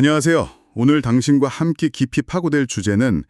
안녕하세요. 오늘 당신과 함께 깊이 파고들 주제는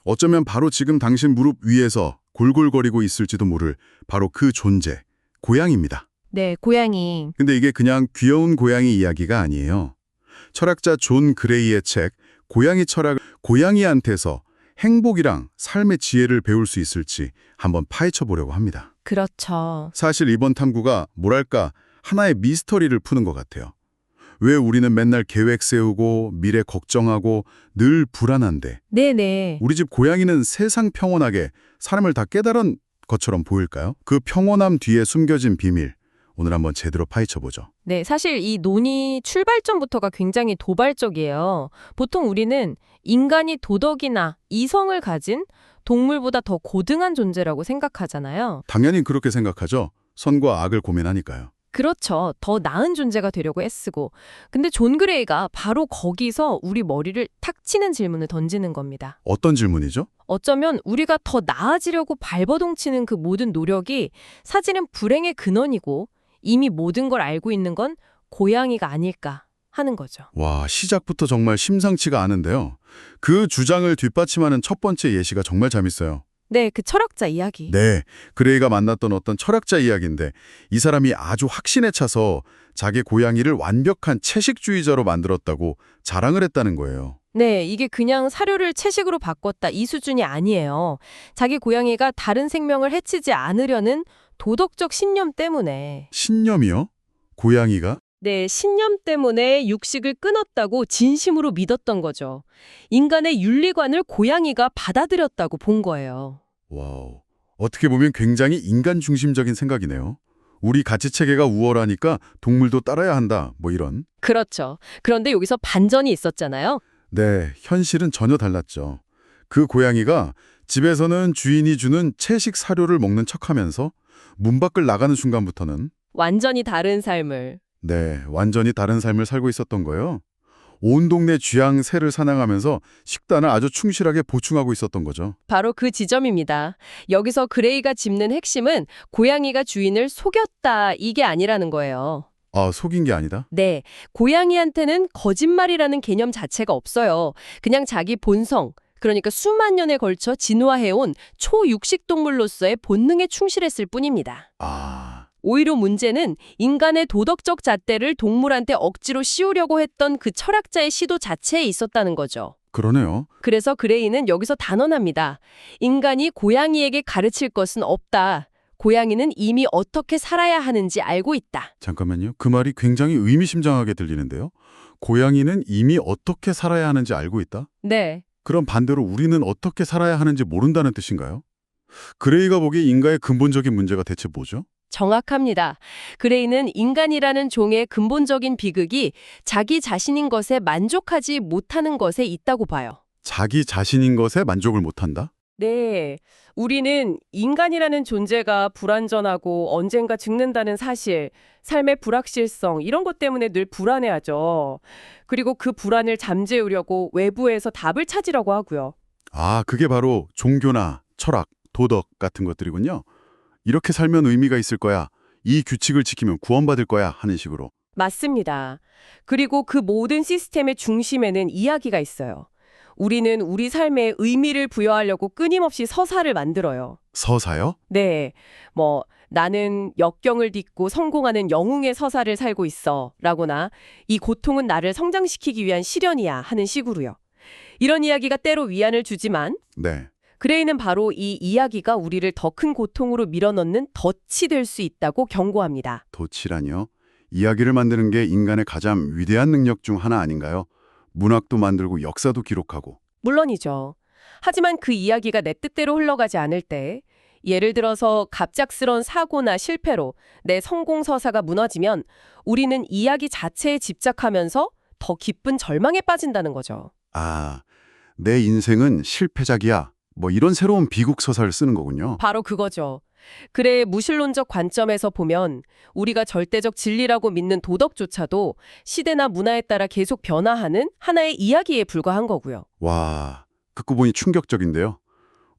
어쩌면 바로 지금 당신 무릎 위에서 골골거리고 있을지도 모를 바로 그 존재, 고양이입니다. 네, 고양이. 근데 이게 그냥 귀여운 고양이 이야기가 아니에요. 철학자 존 그레이의 책 고양이 철학을 고양이한테서 행복이랑 삶의 지혜를 배울 수 있을지 한번 파헤쳐 보려고 합니다. 그렇죠. 사실 이번 탐구가 뭐랄까 하나의 미스터리를 푸는 것 같아요. 왜 우리는 맨날 계획 세우고 미래 걱정하고 늘 불안한데 네네. 우리 집 고양이는 세상 평온하게 사람을 다 깨달은 것처럼 보일까요? 그 평온함 뒤에 숨겨진 비밀, 오늘 한번 제대로 파헤쳐보죠. 네, 사실 이 논의 출발점부터가 굉장히 도발적이에요. 보통 우리는 인간이 도덕이나 이성을 가진 동물보다 더 고등한 존재라고 생각하잖아요. 당연히 그렇게 생각하죠. 선과 악을 고민하니까요. 그렇죠. 더 나은 존재가 되려고 애쓰고. 근데 존 그레이가 바로 거기서 우리 머리를 탁 치는 질문을 던지는 겁니다. 어떤 질문이죠? 어쩌면 우리가 더 나아지려고 발버둥치는 그 모든 노력이 사실은 불행의 근원이고 이미 모든 걸 알고 있는 건 고양이가 아닐까 하는 거죠. 와, 시작부터 정말 심상치가 않은데요. 그 주장을 뒷받침하는 첫 번째 예시가 정말 재밌어요. 네, 그 철학자 이야기. 네, 그레이가 만났던 어떤 철학자 이야기인데 이 사람이 아주 확신에 차서 자기 고양이를 완벽한 채식주의자로 만들었다고 자랑을 했다는 거예요. 네, 이게 그냥 사료를 채식으로 바꿨다 이 수준이 아니에요. 자기 고양이가 다른 생명을 해치지 않으려는 도덕적 신념 때문에. 신념이요? 고양이가? 네, 신념 때문에 육식을 끊었다고 진심으로 믿었던 거죠. 인간의 윤리관을 고양이가 받아들였다고 본 거예요. 와우, 어떻게 보면 굉장히 인간 중심적인 생각이네요. 우리 가치체계가 우월하니까 동물도 따라야 한다, 뭐 이런. 그렇죠. 그런데 여기서 반전이 있었잖아요. 네, 현실은 전혀 달랐죠. 그 고양이가 집에서는 주인이 주는 채식 사료를 먹는 척하면서 문 밖을 나가는 순간부터는 완전히 다른 삶을. 네, 완전히 다른 삶을 살고 있었던 거예요. 온 동네 쥐양 새를 사냥하면서 식단을 아주 충실하게 보충하고 있었던 거죠. 바로 그 지점입니다. 여기서 그레이가 짚는 핵심은 고양이가 주인을 속였다 이게 아니라는 거예요. 아, 속인 게 아니다? 네, 고양이한테는 거짓말이라는 개념 자체가 없어요. 그냥 자기 본성, 그러니까 수만 년에 걸쳐 진화해온 초육식 동물로서의 본능에 충실했을 뿐입니다. 아, 오히려 문제는 인간의 도덕적 잣대를 동물한테 억지로 씌우려고 했던 그 철학자의 시도 자체에 있었다는 거죠. 그러네요. 그래서 그레이는 여기서 단언합니다. 인간이 고양이에게 가르칠 것은 없다. 고양이는 이미 어떻게 살아야 하는지 알고 있다. 잠깐만요. 그 말이 굉장히 의미심장하게 들리는데요. 고양이는 이미 어떻게 살아야 하는지 알고 있다? 네. 그럼 반대로 우리는 어떻게 살아야 하는지 모른다는 뜻인가요? 그레이가 보기에 인간의 근본적인 문제가 대체 뭐죠? 정확합니다. 그레이는 인간이라는 종의 근본적인 비극이 자기 자신인 것에 만족하지 못하는 것에 있다고 봐요. 자기 자신인 것에 만족을 못한다? 네. 우리는 인간이라는 존재가 불완전하고 언젠가 죽는다는 사실, 삶의 불확실성, 이런 것 때문에 늘 불안해하죠. 그리고 그 불안을 잠재우려고 외부에서 답을 찾으려고 하고요. 아, 그게 바로 종교나 철학, 도덕 같은 것들이군요. 이렇게 살면 의미가 있을 거야. 이 규칙을 지키면 구원받을 거야 하는 식으로. 맞습니다. 그리고 그 모든 시스템의 중심에는 이야기가 있어요. 우리는 우리 삶에 의미를 부여하려고 끊임없이 서사를 만들어요. 서사요? 네, 나는 역경을 딛고 성공하는 영웅의 서사를 살고 있어 라거나 이 고통은 나를 성장시키기 위한 시련이야 하는 식으로요. 이런 이야기가 때로 위안을 주지만 네. 그레이는 바로 이 이야기가 우리를 더 큰 고통으로 밀어넣는 덫이 될 수 있다고 경고합니다. 도치라니요? 이야기를 만드는 게 인간의 가장 위대한 능력 중 하나 아닌가요? 문학도 만들고 역사도 기록하고. 물론이죠. 하지만 그 이야기가 내 뜻대로 흘러가지 않을 때, 예를 들어서 갑작스런 사고나 실패로 내 성공 서사가 무너지면 우리는 이야기 자체에 집착하면서 더 깊은 절망에 빠진다는 거죠. 아, 내 인생은 실패작이야. 뭐 이런 새로운 비극 서사를 쓰는 거군요. 바로 그거죠. 그래의 무신론적 관점에서 보면 우리가 절대적 진리라고 믿는 도덕조차도 시대나 문화에 따라 계속 변화하는 하나의 이야기에 불과한 거고요. 와, 듣고 보니 충격적인데요.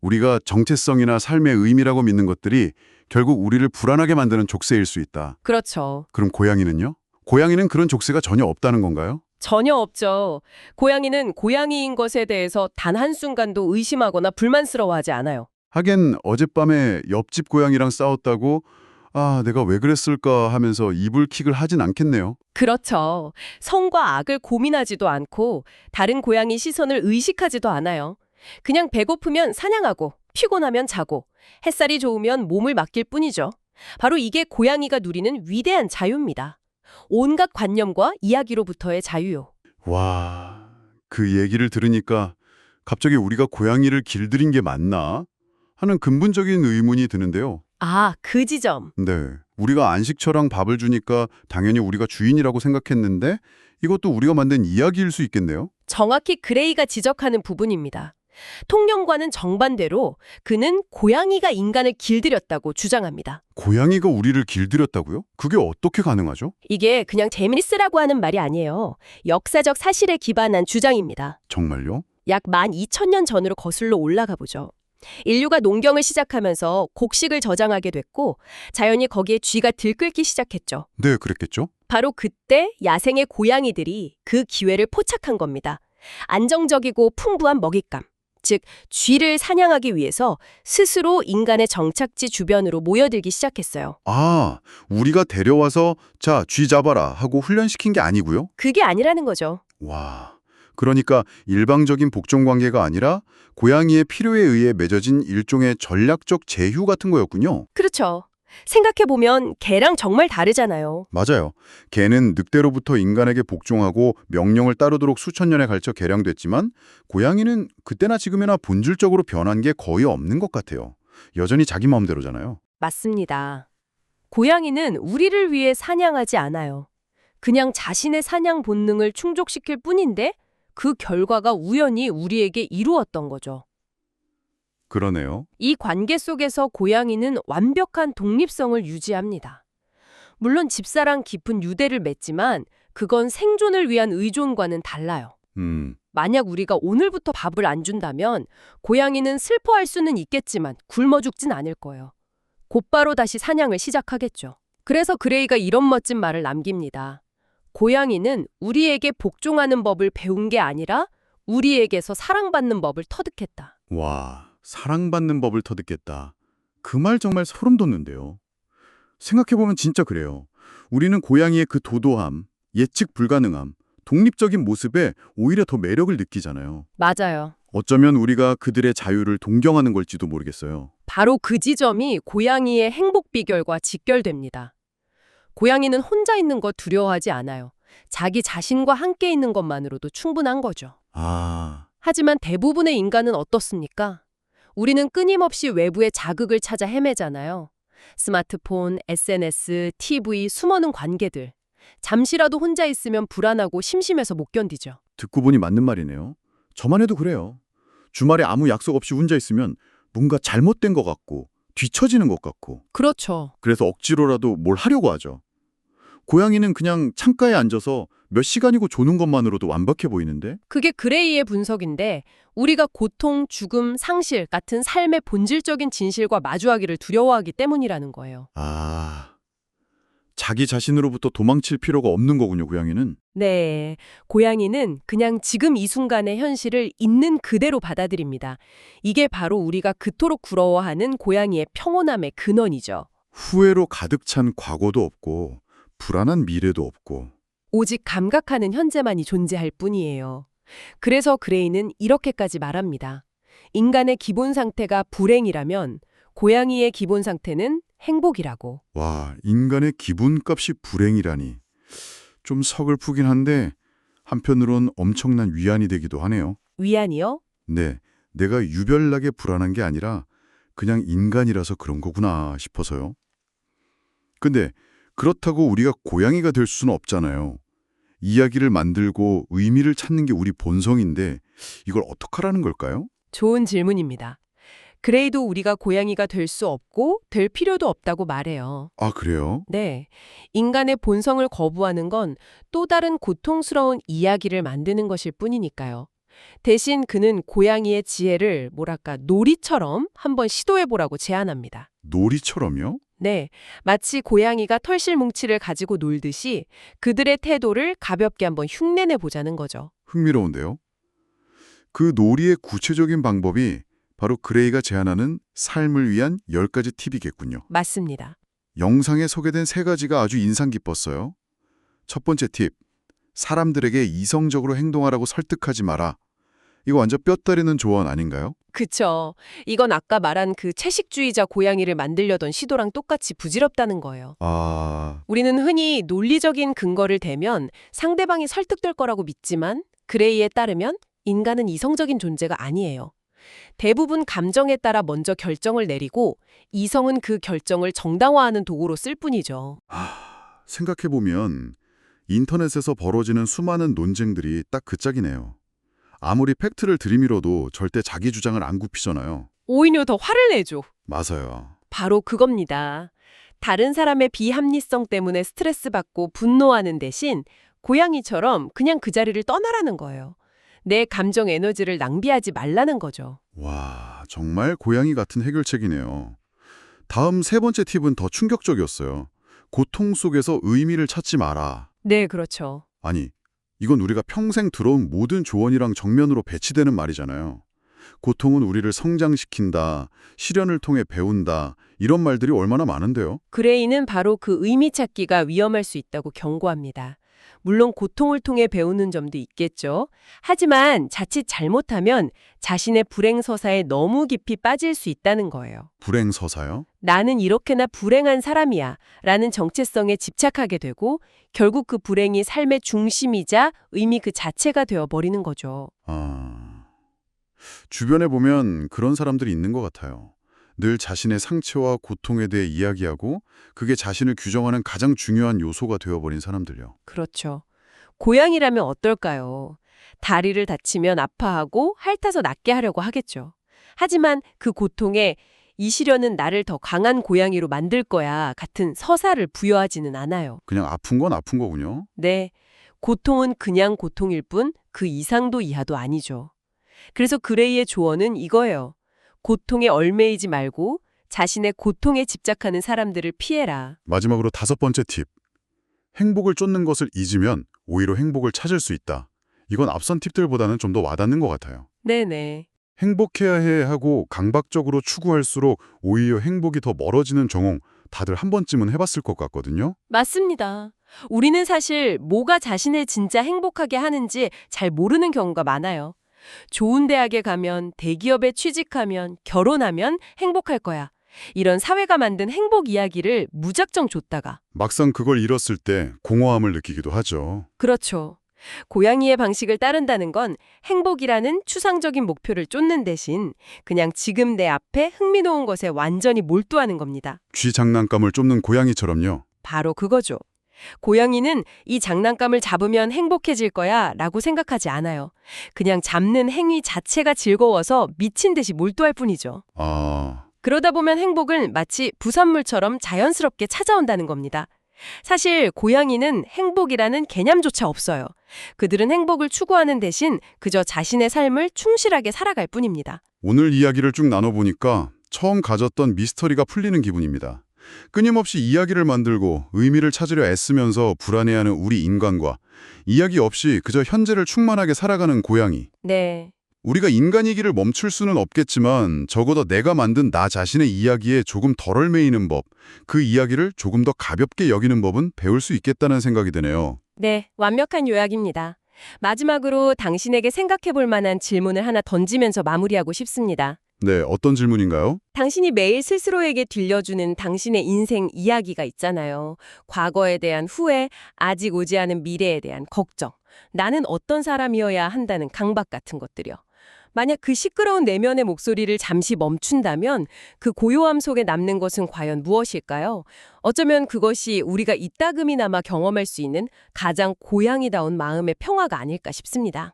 우리가 정체성이나 삶의 의미라고 믿는 것들이 결국 우리를 불안하게 만드는 족쇄일 수 있다. 그렇죠. 그럼 고양이는요? 고양이는 그런 족쇄가 전혀 없다는 건가요? 전혀 없죠. 고양이는 고양이인 것에 대해서 단 한순간도 의심하거나 불만스러워하지 않아요. 하긴 어젯밤에 옆집 고양이랑 싸웠다고 내가 왜 그랬을까 하면서 이불킥을 하진 않겠네요. 그렇죠. 성과 악을 고민하지도 않고 다른 고양이 시선을 의식하지도 않아요. 그냥 배고프면 사냥하고 피곤하면 자고 햇살이 좋으면 몸을 맡길 뿐이죠. 바로 이게 고양이가 누리는 위대한 자유입니다. 온갖 관념과 이야기로부터의 자유요. 와, 그 얘기를 들으니까 갑자기 우리가 고양이를 길들인 게 맞나 하는 근본적인 의문이 드는데요. 아, 그 지점. 네, 우리가 안식처랑 밥을 주니까 당연히 우리가 주인이라고 생각했는데 이것도 우리가 만든 이야기일 수 있겠네요. 정확히 그레이가 지적하는 부분입니다. 통념과는 정반대로 그는 고양이가 인간을 길들였다고 주장합니다. 고양이가 우리를 길들였다고요? 그게 어떻게 가능하죠? 이게 그냥 재미있으라고 하는 말이 아니에요. 역사적 사실에 기반한 주장입니다. 정말요? 약 12,000년 전으로 거슬러 올라가 보죠. 인류가 농경을 시작하면서 곡식을 저장하게 됐고 자연이 거기에 쥐가 들끓기 시작했죠. 네, 그랬겠죠. 바로 그때 야생의 고양이들이 그 기회를 포착한 겁니다. 안정적이고 풍부한 먹잇감, 즉 쥐를 사냥하기 위해서 스스로 인간의 정착지 주변으로 모여들기 시작했어요. 우리가 데려와서 자, 쥐 잡아라 하고 훈련시킨 게 아니고요? 그게 아니라는 거죠. 와, 그러니까 일방적인 복종 관계가 아니라 고양이의 필요에 의해 맺어진 일종의 전략적 제휴 같은 거였군요. 그렇죠. 생각해보면 개랑 정말 다르잖아요. 맞아요. 개는 늑대로부터 인간에게 복종하고 명령을 따르도록 수천 년에 걸쳐 개량됐지만 고양이는 그때나 지금이나 본질적으로 변한 게 거의 없는 것 같아요. 여전히 자기 마음대로잖아요. 맞습니다. 고양이는 우리를 위해 사냥하지 않아요. 그냥 자신의 사냥 본능을 충족시킬 뿐인데 그 결과가 우연히 우리에게 이루었던 거죠. 그러네요. 이 관계 속에서 고양이는 완벽한 독립성을 유지합니다. 물론 집사랑 깊은 유대를 맺지만 그건 생존을 위한 의존과는 달라요. 만약 우리가 오늘부터 밥을 안 준다면 고양이는 슬퍼할 수는 있겠지만 굶어 죽진 않을 거예요. 곧바로 다시 사냥을 시작하겠죠. 그래서 그레이가 이런 멋진 말을 남깁니다. 고양이는 우리에게 복종하는 법을 배운 게 아니라 우리에게서 사랑받는 법을 터득했다. 와, 사랑받는 법을 터득했다. 그 말 정말 소름 돋는데요. 생각해보면 진짜 그래요. 우리는 고양이의 그 도도함, 예측 불가능함, 독립적인 모습에 오히려 더 매력을 느끼잖아요. 맞아요. 어쩌면 우리가 그들의 자유를 동경하는 걸지도 모르겠어요. 바로 그 지점이 고양이의 행복 비결과 직결됩니다. 고양이는 혼자 있는 거 두려워하지 않아요. 자기 자신과 함께 있는 것만으로도 충분한 거죠. 하지만 대부분의 인간은 어떻습니까? 우리는 끊임없이 외부의 자극을 찾아 헤매잖아요. 스마트폰, SNS, TV, 숨어는 관계들. 잠시라도 혼자 있으면 불안하고 심심해서 못 견디죠. 듣고 보니 맞는 말이네요. 저만 해도 그래요. 주말에 아무 약속 없이 혼자 있으면 뭔가 잘못된 것 같고 뒤처지는 것 같고 그렇죠. 그래서 억지로라도 뭘 하려고 하죠. 고양이는 그냥 창가에 앉아서 몇 시간이고 조는 것만으로도 완벽해 보이는데? 그게 그레이의 분석인데 우리가 고통, 죽음, 상실 같은 삶의 본질적인 진실과 마주하기를 두려워하기 때문이라는 거예요. 자기 자신으로부터 도망칠 필요가 없는 거군요, 고양이는. 네, 고양이는 그냥 지금 이 순간의 현실을 있는 그대로 받아들입니다. 이게 바로 우리가 그토록 부러워하는 고양이의 평온함의 근원이죠. 후회로 가득 찬 과거도 없고 불안한 미래도 없고. 오직 감각하는 현재만이 존재할 뿐이에요. 그래서 그레이는 이렇게까지 말합니다. 인간의 기본 상태가 불행이라면 고양이의 기본 상태는 행복이라고. 와, 인간의 기본값이 불행이라니. 좀 서글프긴 한데 한편으론 엄청난 위안이 되기도 하네요. 위안이요? 네, 내가 유별나게 불안한 게 아니라 그냥 인간이라서 그런 거구나 싶어서요. 근데 그렇다고 우리가 고양이가 될 수는 없잖아요. 이야기를 만들고 의미를 찾는 게 우리 본성인데 이걸 어떡하라는 걸까요? 좋은 질문입니다. 그레이도 우리가 고양이가 될 수 없고 될 필요도 없다고 말해요. 아, 그래요? 네. 인간의 본성을 거부하는 건 또 다른 고통스러운 이야기를 만드는 것일 뿐이니까요. 대신 그는 고양이의 지혜를 놀이처럼 한번 시도해보라고 제안합니다. 놀이처럼요? 네, 마치 고양이가 털실뭉치를 가지고 놀듯이 그들의 태도를 가볍게 한번 흉내내 보자는 거죠. 흥미로운데요. 그 놀이의 구체적인 방법이 바로 그레이가 제안하는 삶을 위한 10가지 팁이겠군요. 맞습니다. 영상에 소개된 3가지가 아주 인상 깊었어요. 첫 번째 팁, 사람들에게 이성적으로 행동하라고 설득하지 마라. 이거 완전 뼈 때리는 조언 아닌가요? 그쵸. 이건 아까 말한 그 채식주의자 고양이를 만들려던 시도랑 똑같이 부질없다는 거예요. 아, 우리는 흔히 논리적인 근거를 대면 상대방이 설득될 거라고 믿지만 그레이에 따르면 인간은 이성적인 존재가 아니에요. 대부분 감정에 따라 먼저 결정을 내리고 이성은 그 결정을 정당화하는 도구로 쓸 뿐이죠. 생각해보면 인터넷에서 벌어지는 수많은 논쟁들이 딱 그 짝이네요. 아무리 팩트를 들이밀어도 절대 자기 주장을 안 굽히잖아요. 오히려 더 화를 내죠. 맞아요. 바로 그겁니다. 다른 사람의 비합리성 때문에 스트레스 받고 분노하는 대신 고양이처럼 그냥 그 자리를 떠나라는 거예요. 내 감정 에너지를 낭비하지 말라는 거죠. 와, 정말 고양이 같은 해결책이네요. 다음 3번째 팁은 더 충격적이었어요. 고통 속에서 의미를 찾지 마라. 네, 그렇죠. 아니, 이건 우리가 평생 들어온 모든 조언이랑 정면으로 배치되는 말이잖아요. 고통은 우리를 성장시킨다, 시련을 통해 배운다, 이런 말들이 얼마나 많은데요. 그레이는 바로 그 의미 찾기가 위험할 수 있다고 경고합니다. 물론 고통을 통해 배우는 점도 있겠죠. 하지만 자칫 잘못하면 자신의 불행서사에 너무 깊이 빠질 수 있다는 거예요. 불행서사요? 나는 이렇게나 불행한 사람이야 라는 정체성에 집착하게 되고 결국 그 불행이 삶의 중심이자 의미 그 자체가 되어버리는 거죠. 주변에 보면 그런 사람들이 있는 것 같아요. 늘 자신의 상처와 고통에 대해 이야기하고 그게 자신을 규정하는 가장 중요한 요소가 되어버린 사람들요. 그렇죠. 고양이라면 어떨까요? 다리를 다치면 아파하고 핥아서 낫게 하려고 하겠죠. 하지만 그 고통에 이 시련은 나를 더 강한 고양이로 만들 거야 같은 서사를 부여하지는 않아요. 그냥 아픈 건 아픈 거군요. 네, 고통은 그냥 고통일 뿐 그 이상도 이하도 아니죠. 그래서 그레이의 조언은 이거예요. 고통에 얽매이지 말고 자신의 고통에 집착하는 사람들을 피해라. 마지막으로 5번째 팁. 행복을 쫓는 것을 잊으면 오히려 행복을 찾을 수 있다. 이건 앞선 팁들보다는 좀 더 와닿는 것 같아요. 네네. 행복해야 해 하고 강박적으로 추구할수록 오히려 행복이 더 멀어지는 경험 다들 한 번쯤은 해봤을 것 같거든요. 맞습니다. 우리는 사실 뭐가 자신을 진짜 행복하게 하는지 잘 모르는 경우가 많아요. 좋은 대학에 가면, 대기업에 취직하면, 결혼하면 행복할 거야. 이런 사회가 만든 행복 이야기를 무작정 줬다가. 막상 그걸 잃었을 때 공허함을 느끼기도 하죠. 그렇죠. 고양이의 방식을 따른다는 건 행복이라는 추상적인 목표를 쫓는 대신 그냥 지금 내 앞에 흥미로운 것에 완전히 몰두하는 겁니다. 쥐 장난감을 쫓는 고양이처럼요. 바로 그거죠. 고양이는 이 장난감을 잡으면 행복해질 거야 라고 생각하지 않아요. 그냥 잡는 행위 자체가 즐거워서 미친 듯이 몰두할 뿐이죠. 그러다 보면 행복은 마치 부산물처럼 자연스럽게 찾아온다는 겁니다. 사실 고양이는 행복이라는 개념조차 없어요. 그들은 행복을 추구하는 대신 그저 자신의 삶을 충실하게 살아갈 뿐입니다. 오늘 이야기를 쭉 나눠보니까 처음 가졌던 미스터리가 풀리는 기분입니다. 끊임없이 이야기를 만들고 의미를 찾으려 애쓰면서 불안해하는 우리 인간과 이야기 없이 그저 현재를 충만하게 살아가는 고양이. 네. 우리가 인간이기를 멈출 수는 없겠지만 적어도 내가 만든 나 자신의 이야기에 조금 덜 얽매이는 법, 그 이야기를 조금 더 가볍게 여기는 법은 배울 수 있겠다는 생각이 드네요. 네, 완벽한 요약입니다. 마지막으로 당신에게 생각해 볼 만한 질문을 하나 던지면서 마무리하고 싶습니다. 네, 어떤 질문인가요? 당신이 매일 스스로에게 들려주는 당신의 인생 이야기가 있잖아요. 과거에 대한 후회, 아직 오지 않은 미래에 대한 걱정, 나는 어떤 사람이어야 한다는 강박 같은 것들이요. 만약 그 시끄러운 내면의 목소리를 잠시 멈춘다면 그 고요함 속에 남는 것은 과연 무엇일까요? 어쩌면 그것이 우리가 이따금이나마 경험할 수 있는 가장 고양이다운 마음의 평화가 아닐까 싶습니다.